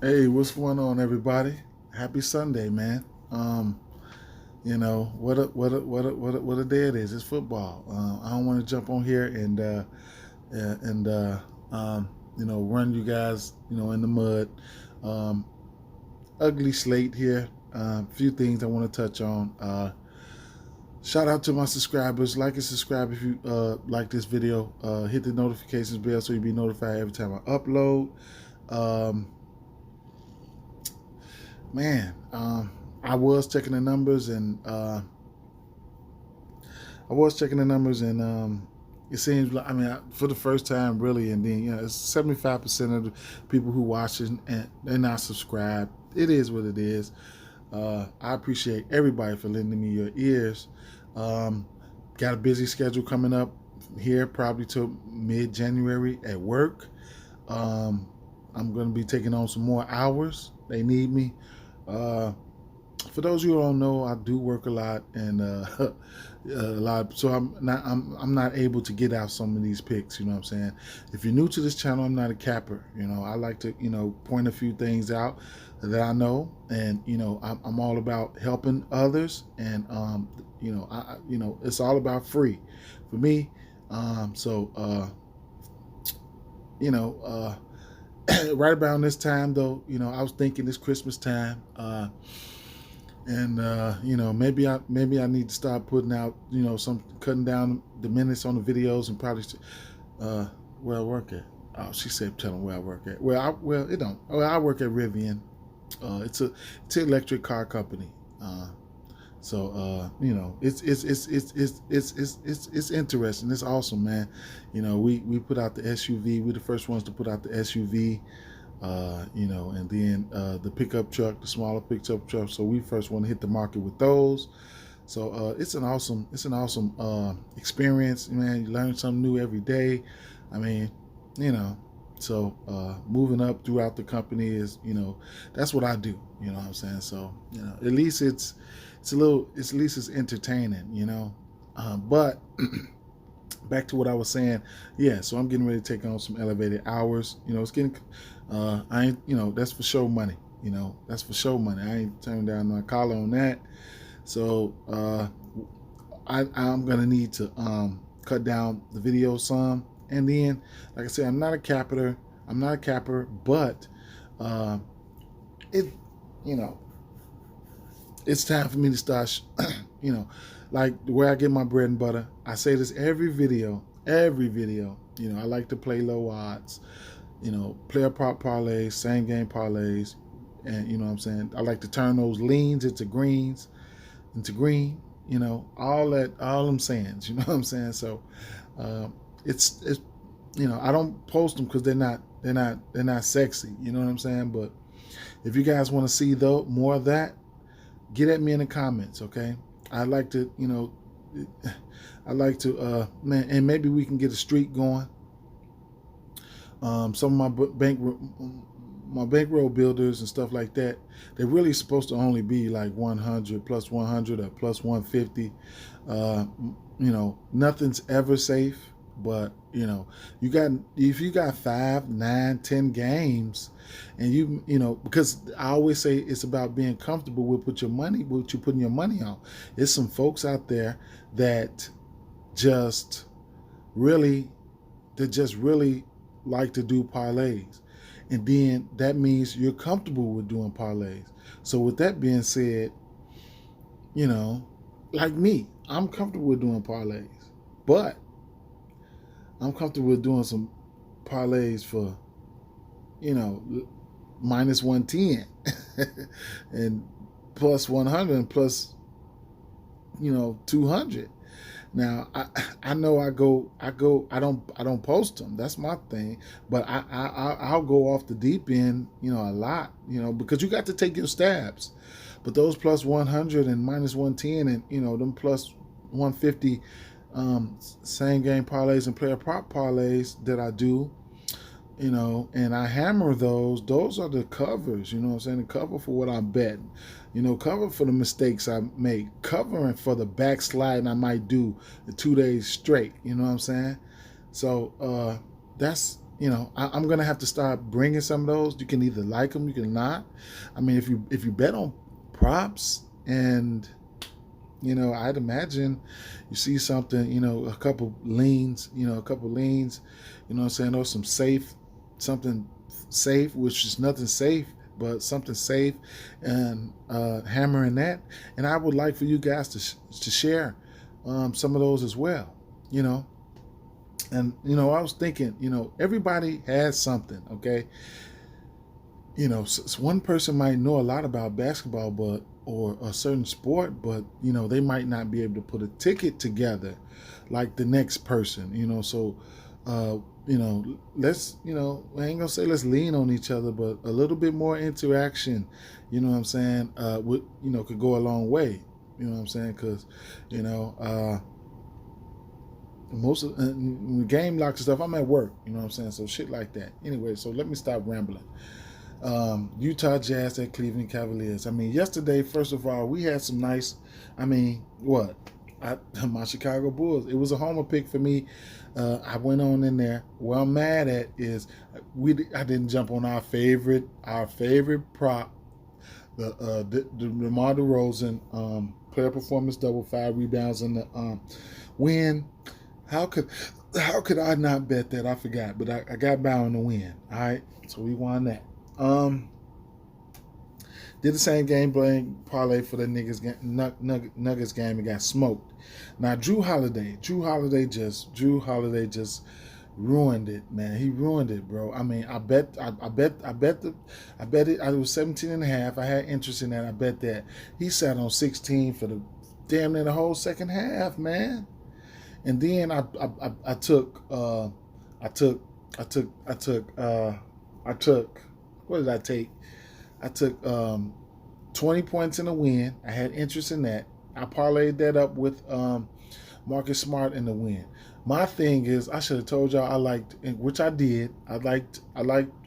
Hey, what's going on, everybody? Happy Sunday, man. What a day it is. It's football. I don't want to jump on here and run you guys in the mud. Um, ugly slate here. A few things I want to touch on. Shout out to my subscribers. Like and subscribe if you like this video. Hit the notifications bell so you'll be notified every time I upload. Um, Man, I was checking the numbers and it seems like for the first time really, and then it's 75% of the people who watch it and they're not subscribed. It is what it is. I appreciate everybody for lending me your ears. Got a busy schedule coming up here, probably till mid-January at work. I'm going to be taking on some more hours. They need me. Uh, for those of you who don't know, I do work a lot and a lot, so I'm not able to get out some of these picks. You know what I'm saying? If you're new to this channel, I'm not a capper. I like to point a few things out that I know, and I'm all about helping others, and it's all about free for me. So you know. Right around this time, though, I was thinking this Christmas time, and maybe I need to start putting out, some cutting down the minutes on the videos and probably where I work at. Oh, she said, tell them where I work at. It don't. Well, I work at Rivian. It's an electric car company. It's interesting. It's awesome, man. We put out the SUV. We're the first ones to put out the SUV. And then the pickup truck, the smaller pickup truck. So we first want to hit the market with those. So it's an awesome experience, man. You learn something new every day. I mean, so moving up throughout the company is, that's what I do. You know what I'm saying? So at least it's a little. At least it's entertaining. But back to what I was saying. Yeah, so I'm getting ready to take on some elevated hours. It's getting. I ain't. That's for show money. That's for show money. I ain't turning down my collar on that. So I'm gonna need to cut down the video some, and then, like I said, I'm not a capper. But it, it's time for me to start. Like where I get my bread and butter. I say this every video. Every video. I like to play low odds. Player prop parlays, same game parlays, and what I'm saying. I like to turn those leans into greens, into green. All them sayings. You know what I'm saying. So it's I don't post them because they're not sexy. You know what I'm saying. But if you guys want to see more of that, get at me in the comments, okay? I'd like to, man, and maybe we can get a streak going. Some of my bankroll builders and stuff like that, they're really supposed to only be like 100 plus 100 or plus 150. Nothing's ever safe, but if you got 5, 9, 10 games, and because I always say it's about being comfortable with what you're putting your money on. There's some folks out there that just really like to do parlays, and then that means you're comfortable with doing parlays. So with that being said, like me, I'm comfortable with doing parlays, but I'm comfortable with doing some parlays for, minus 110 and plus 100 and plus, 200. Now I know I don't post them. That's my thing. But I'll go off the deep end, a lot, because you got to take your stabs. But those plus 100 and minus 110 and them plus 150 same game parlays and player prop parlays that I do, and I hammer those are the covers, what I'm saying, the cover for what I'm betting, cover for the mistakes I make, covering for the backsliding I might do the 2 days straight, you know what I'm saying? So that's I'm gonna have to start bringing some of those. You can either like them, you can not. I mean, if you bet on props, and I'd imagine you see something, a couple leans, what I'm saying, or something safe, which is nothing safe, but something safe, and hammering that. And I would like for you guys to share some of those as well, And I was thinking, everybody has something, okay? So one person might know a lot about basketball, or a certain sport, but they might not be able to put a ticket together like the next person. So let's I ain't gonna say let's lean on each other, but a little bit more interaction. What I'm saying? Could go a long way. You know what I'm saying? Because most of the game locks and stuff, I'm at work, you know what I'm saying? So shit like that. Anyway, so let me stop rambling. Utah Jazz at Cleveland Cavaliers. I mean, yesterday, first of all, we had some nice, my Chicago Bulls. It was a homer pick for me. I went on in there. What I'm mad at is I didn't jump on our favorite prop, the DeMar DeRozan player performance double, 5 rebounds in the win. How could I not bet that? I forgot, but I got by on the win. All right, so we won that. Did the same game playing parlay for the Nuggets game and got smoked. Now Drew Holiday just ruined it, man. He ruined it, bro. I mean, I bet it. I was 17.5. I had interest in that. I bet that he sat on 16 for the damn near the whole second half, man. And then I took what did I take? I took 20 points in the win. I had interest in that. I parlayed that up with Marcus Smart in the win. My thing is, I should have told y'all I liked, which I did. I liked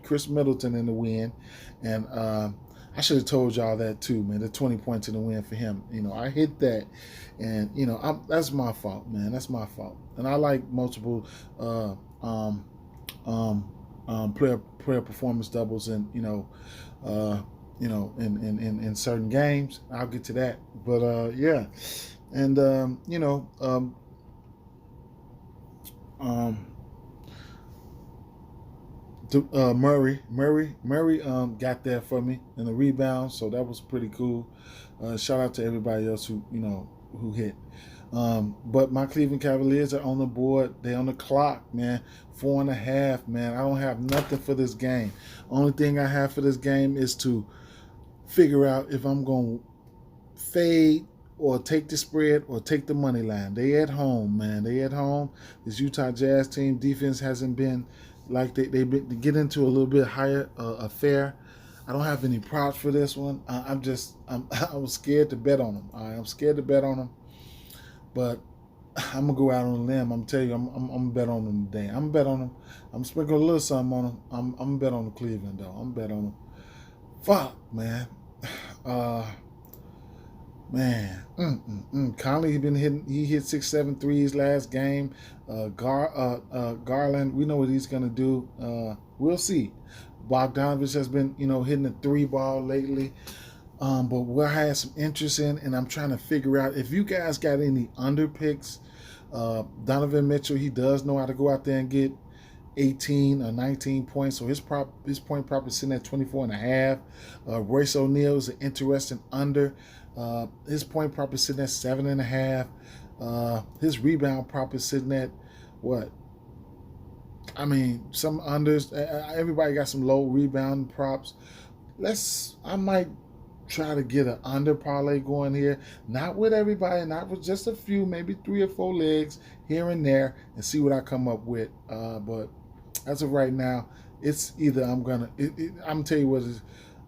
Chris Middleton in the win, and I should have told y'all that too, man. The 20 points in the win for him. I hit that, and that's my fault, man. That's my fault. And I like multiple player performance doubles, and in certain games. I'll get to that, but yeah, and Murray got there for me in the rebound, so that was pretty cool. Shout out to everybody else who hit. But my Cleveland Cavaliers are on the board. They're on the clock, man. 4.5, man. I don't have nothing for this game. Only thing I have for this game is to figure out if I'm going to fade or take the spread or take the money line. They at home, man. They at home. This Utah Jazz team defense hasn't been like they get into a little bit higher affair. I don't have any props for this one. I was scared to bet on them. I'm scared to bet on them, but I'm gonna go out on a limb. I'm tell you, I'm gonna bet on them today. I'm gonna bet on them. I'm sprinkling a little something on them. I'm gonna bet on the Cleveland though. I'm gonna bet on them. Fuck, man. Conley, he hit 6-7 threes last game. Garland, we know what he's gonna do. We'll see. Bogdanovich has been, hitting the 3 ball lately. But what I had some interest in, and I'm trying to figure out if you guys got any under picks. Donovan Mitchell, he does know how to go out there and get 18 or 19 points. So his point prop is sitting at 24.5. Royce O'Neal is an interesting under. His point prop is sitting at 7.5. His rebound prop is sitting at what? I mean, some unders. Everybody got some low rebound props. I might try to get an under parlay going here. Not with everybody, not with just a few, maybe 3 or 4 legs here and there, and see what I come up with. But as of right now, it's either I'm gonna tell you what it is.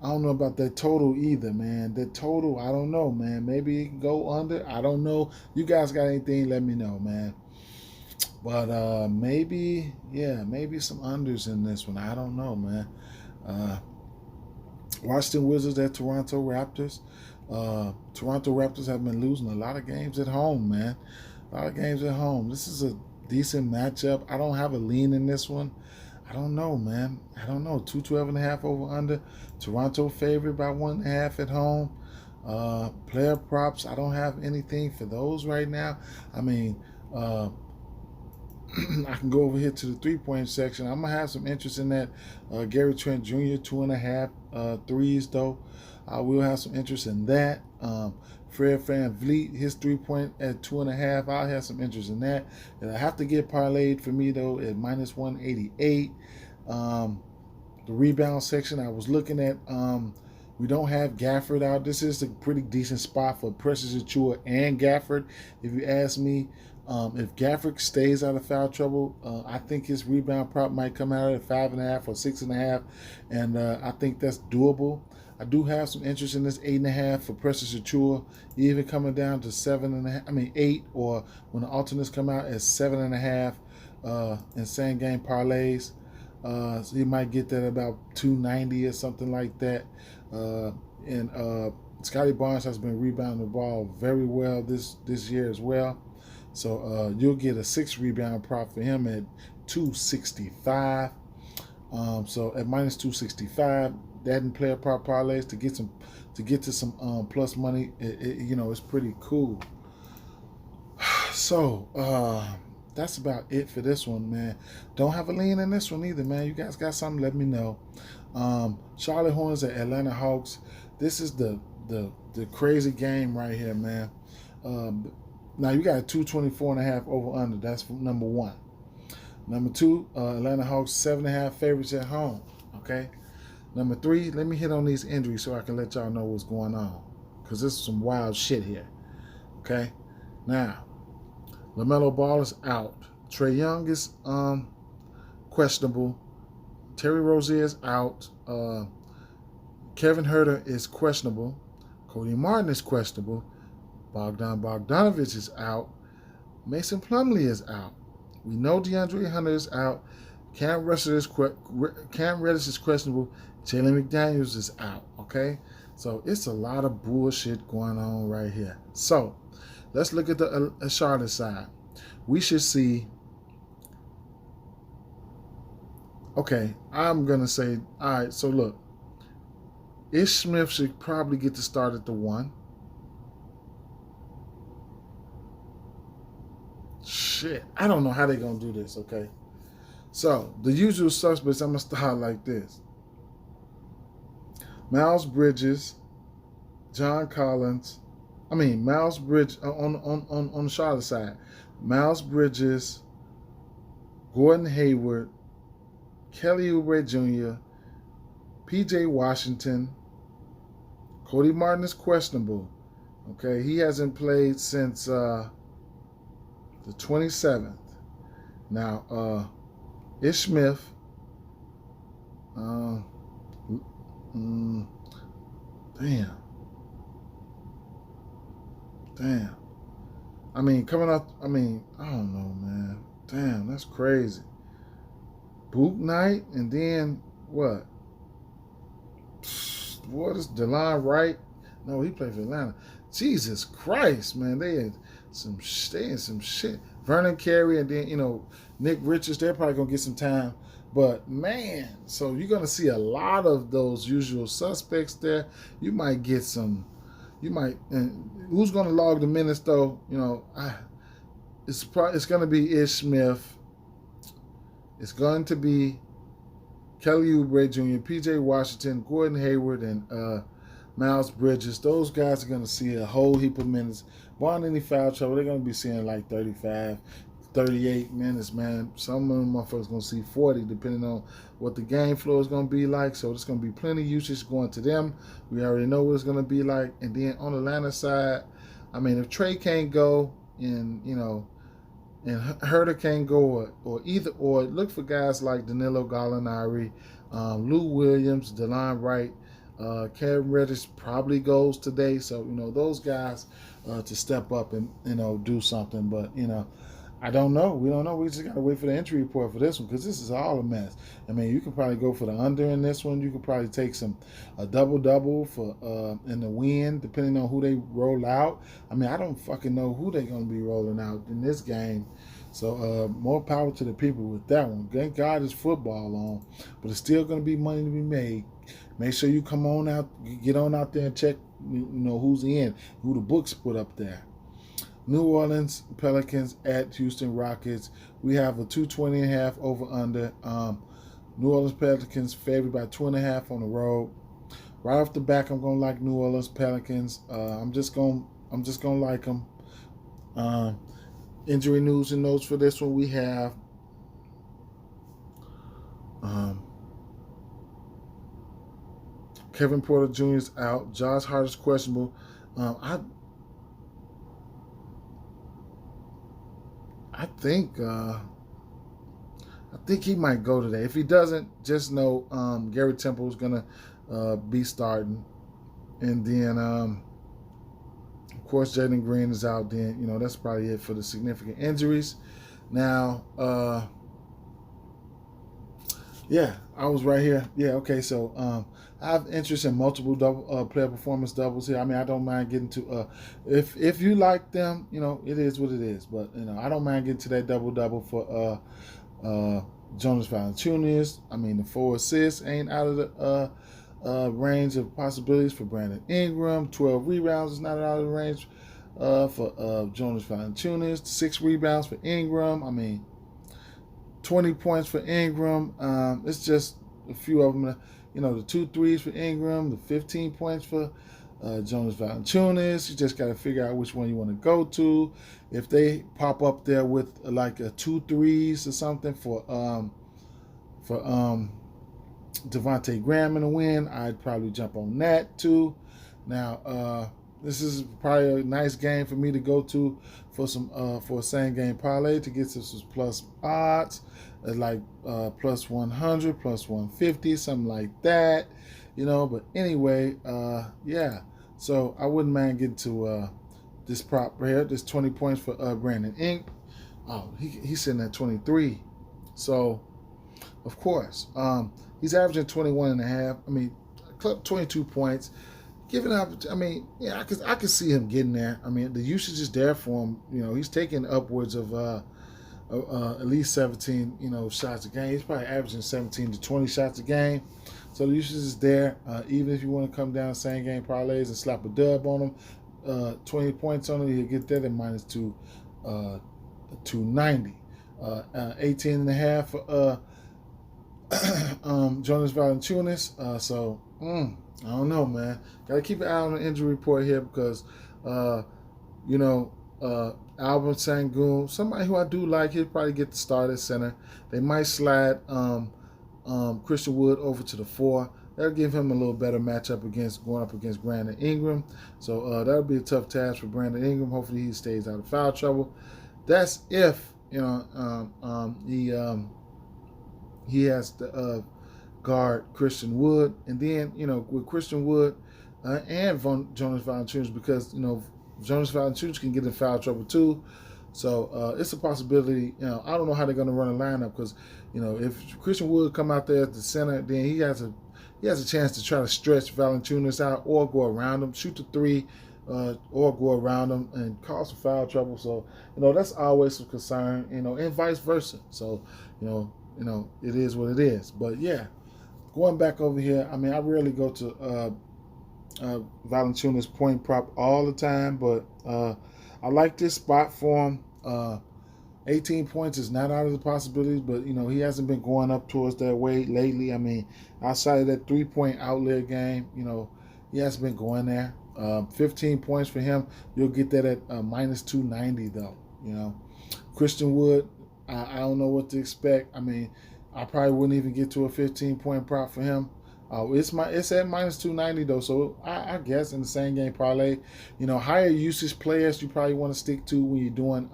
I don't know about that total either, man. The total, I don't know, man. Maybe it can go under. I don't know. You guys got anything? Let me know, man. But maybe some unders in this one. I don't know, man. Washington Wizards at Toronto Raptors. Toronto Raptors have been losing a lot of games at home, man. A lot of games at home. This is a decent matchup. I don't have a lean in this one. I don't know, man. I don't know. 212.5 over under. Toronto favorite by 1.5 at home. Player props. I don't have anything for those right now. I mean, I can go over here to the 3-point section. I'm gonna have some interest in that. Gary Trent Jr. 2.5 threes though. I will have some interest in that. Fred VanVleet, his 3-point at 2.5. I'll have some interest in that. And I have to get parlayed for me though at minus 188. The rebound section I was looking at. We don't have Gafford out. This is a pretty decent spot for Precious Achiuwa and Gafford, if you ask me. If Gafford stays out of foul trouble, I think his rebound prop might come out at 5.5 or 6.5, and I think that's doable. I do have some interest in this 8.5 for Precious Achiuwa, even coming down to 7.5. I mean 8, or when the alternates come out at 7.5 in same game parlays. So you might get that about 290 or something like that. And Scottie Barnes has been rebounding the ball very well this year as well. So you'll get a 6 rebound prop for him at 265. So at minus 265, that and player prop parlays to get to some plus money. It's pretty cool. So that's about it for this one, man. Don't have a lean in this one either, man. You guys got something? Let me know. Charlotte Hornets at Atlanta Hawks. This is the crazy game right here, man. Now you got a 224.5 over under. That's number 1. Number 2, Atlanta Hawks 7.5 favorites at home. Okay. Number 3, let me hit on these injuries so I can let y'all know what's going on, because this is some wild shit here. Okay. Now, LaMelo Ball is out. Trae Young is questionable. Terry Rozier is out. Kevin Huerter is questionable. Cody Martin is questionable. Bogdan Bogdanovic is out. Mason Plumlee is out. We know DeAndre Hunter is out. Cam Reddish is questionable. Jalen McDaniels is out. Okay? So it's a lot of bullshit going on right here. So let's look at the Charlotte side. We should see. Okay, I'm going to say, all right, so look. Ish Smith should probably get to start at the 1. Shit, I don't know how they're going to do this, okay? So, the usual suspects, I'm going to start like this. Miles Bridges, Miles Bridges, on the Charlotte side. Miles Bridges, Gordon Hayward, Kelly Oubre Jr., P.J. Washington. Cody Martin is questionable. Okay, he hasn't played since the 27th. Now, Ish Smith. Damn. I mean, coming up. I don't know, man. Damn, that's crazy. Boot night, and then what? What is DeLon Wright? No, he played for Atlanta. Jesus Christ, man. They in some shit. Vernon Carey, and then, Nick Richards, they're probably going to get some time. But, man, so you're going to see a lot of those usual suspects there. You might get some. And who's going to log the minutes, though? It's going to be Ish Smith. It's going to be Kelly Oubre Jr., P.J. Washington, Gordon Hayward, and Miles Bridges. Those guys are going to see a whole heap of minutes. Barring any foul trouble, they're going to be seeing like 35, 38 minutes, man. Some of them motherfuckers going to see 40, depending on what the game flow is going to be like. So there's going to be plenty of usage going to them. We already know what it's going to be like. And then on the Atlanta side, if Trae can't go, and Huerter can't go, or look for guys like Danilo Gallinari, Lou Williams, DeLon Wright, Cam Reddish probably goes today. So, those guys to step up and, do something. But, I don't know. We don't know. We just got to wait for the entry report for this one, because this is all a mess. You can probably go for the under in this one. You could probably take a double-double for in the win, depending on who they roll out. I don't fucking know who they're going to be rolling out in this game. So more power to the people with that one. Thank God it's football on, but it's still going to be money to be made. Make sure you come on out, get on out there and check, who's in, who the books put up there. New Orleans Pelicans at Houston Rockets. We have a 220.5 over under. New Orleans Pelicans favored by 2.5 on the road. Right off the back, I'm gonna like New Orleans Pelicans. I'm just gonna like them. Injury news and notes for this one we have. Kevin Porter Jr. is out. Josh Hart is questionable. I think he might go today. If he doesn't, just know Gary Temple is gonna be starting, and then of course Jalen Green is out. Then that's probably it for the significant injuries. Now, I was right here. Yeah, okay. So I have interest in multiple player performance doubles here. I mean, I don't mind getting to if you like them, it is what it is. But I don't mind getting to that double for Jonas Valanciunas. I mean, the 4 assists ain't out of the range of possibilities for Brandon Ingram. 12 rebounds is not out of the range for Jonas Valanciunas. 6 rebounds for Ingram. I mean, 20 points for Ingram. It's just a few of them. The 2 threes for Ingram, the 15 points for Jonas Valanciunas. You just got to figure out which one you want to go to. If they pop up there with like a 2 threes or something for Devontae Graham in a win, I'd probably jump on that too. Now, this is probably a nice game for me to go to for a same game parlay to get some plus odds, like plus 100, plus 150, something like that, But anyway, So I wouldn't mind getting to this prop right here. This 20 points for Brandon Ingram. Oh, he's sitting at 23. So, of course, he's averaging 21.5. I mean, 22 points. Giving up, I could see him getting there. I mean, the usage is there for him. He's taking upwards of at least 17, shots a game. He's probably averaging 17 to 20 shots a game. So the usage is there. Even if you want to come down same game parlays and slap a dub on him, 20 points on him, you'll get that at minus 290. 18.5 for Jonas Valanciunas. So I don't know, man. Got to keep an eye on the injury report here because, Albert Sengun, somebody who I do like, he'll probably get the start at center. They might slide Christian Wood over to the 4. That'll give him a little better matchup going up against Brandon Ingram. So that'll be a tough task for Brandon Ingram. Hopefully he stays out of foul trouble. That's if he has to guard Christian Wood, and then with Christian Wood and Jonas Valanciunas, because Jonas Valanciunas can get in foul trouble too. So it's a possibility. I don't know how they're going to run a lineup because if Christian Wood come out there at the center, then he has a chance to try to stretch Valanciunas out or go around him, shoot the 3, or go around him and cause some foul trouble. So that's always a concern. And vice versa. So it is what it is. But yeah, going back over here, I mean, I rarely go to Valanciunas point prop all the time, but I like this spot for him. 18 points is not out of the possibilities, but he hasn't been going up towards that way lately. I mean, outside of that 3-point outlier game, he hasn't been going there. 15 points for him, you'll get that at minus 290 though. Christian Wood, I don't know what to expect. I mean, I probably wouldn't even get to a 15-point prop for him. It's at minus 290 though, so I guess in the same game parlay, higher usage players you probably want to stick to when you're doing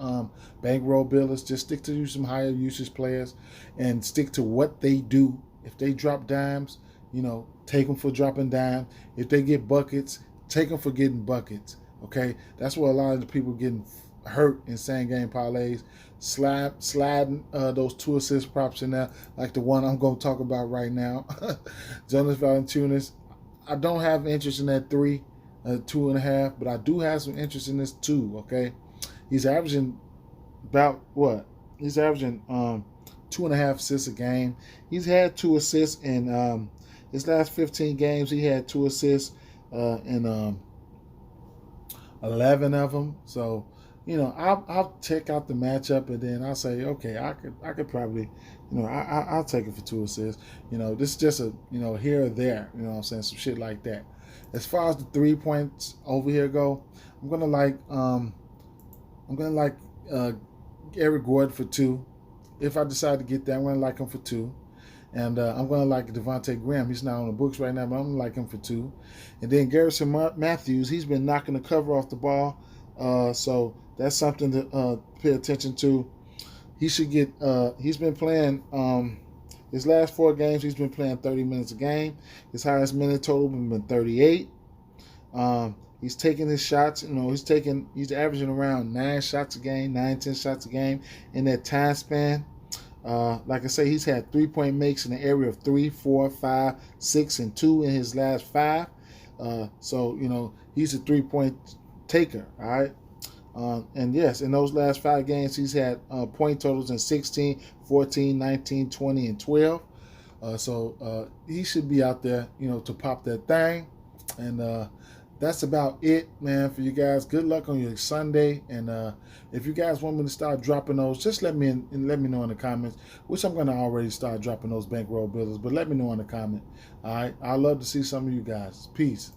bankroll builders. Just stick to some higher usage players and stick to what they do. If they drop dimes, take them for dropping dimes. If they get buckets, take them for getting buckets. Okay, that's where a lot of the people getting hurt in same game parlays. Sliding those 2 assist props in there, like the one I'm going to talk about right now. Jonas Valanciunas. I don't have interest in that 3, 2.5, but I do have some interest in this 2. Okay, he's averaging about He's averaging 2.5 assists a game. He's had 2 assists in his last 15 games. He had 2 assists in 11 of them. So, I'll check out the matchup and then I'll say, okay, I could probably, I'll take it for 2 assists. This is just a, here or there. You know what I'm saying? Some shit like that. As far as the 3 points over here go, I'm gonna like Eric Gordon for 2. If I decide to get that, I'm gonna like him for 2. And I'm going to like Devontae Graham. He's not on the books right now, but I'm going to like him for 2. And then Garrison Matthews, he's been knocking the cover off the ball. So that's something to pay attention to. He should get, he's been playing, his last 4 games, he's been playing 30 minutes a game. His highest minute total has been 38. He's taking his shots, he's averaging around 9 shots a game, 10 shots a game in that time span. Like I say, he's had 3-point makes in the area of 3, 4, 5, 6, and 2 in his last 5. So, he's a 3-point taker, all right? And yes, in those last 5 games, he's had point totals in 16, 14, 19, 20, and 12. So he should be out there, to pop that thing. And that's about it, man, for you guys. Good luck on your Sunday. And if you guys want me to start dropping those, just let me know in the comments, which I'm going to already start dropping those bankroll builders. But let me know in the comment. All right. I'd love to see some of you guys. Peace.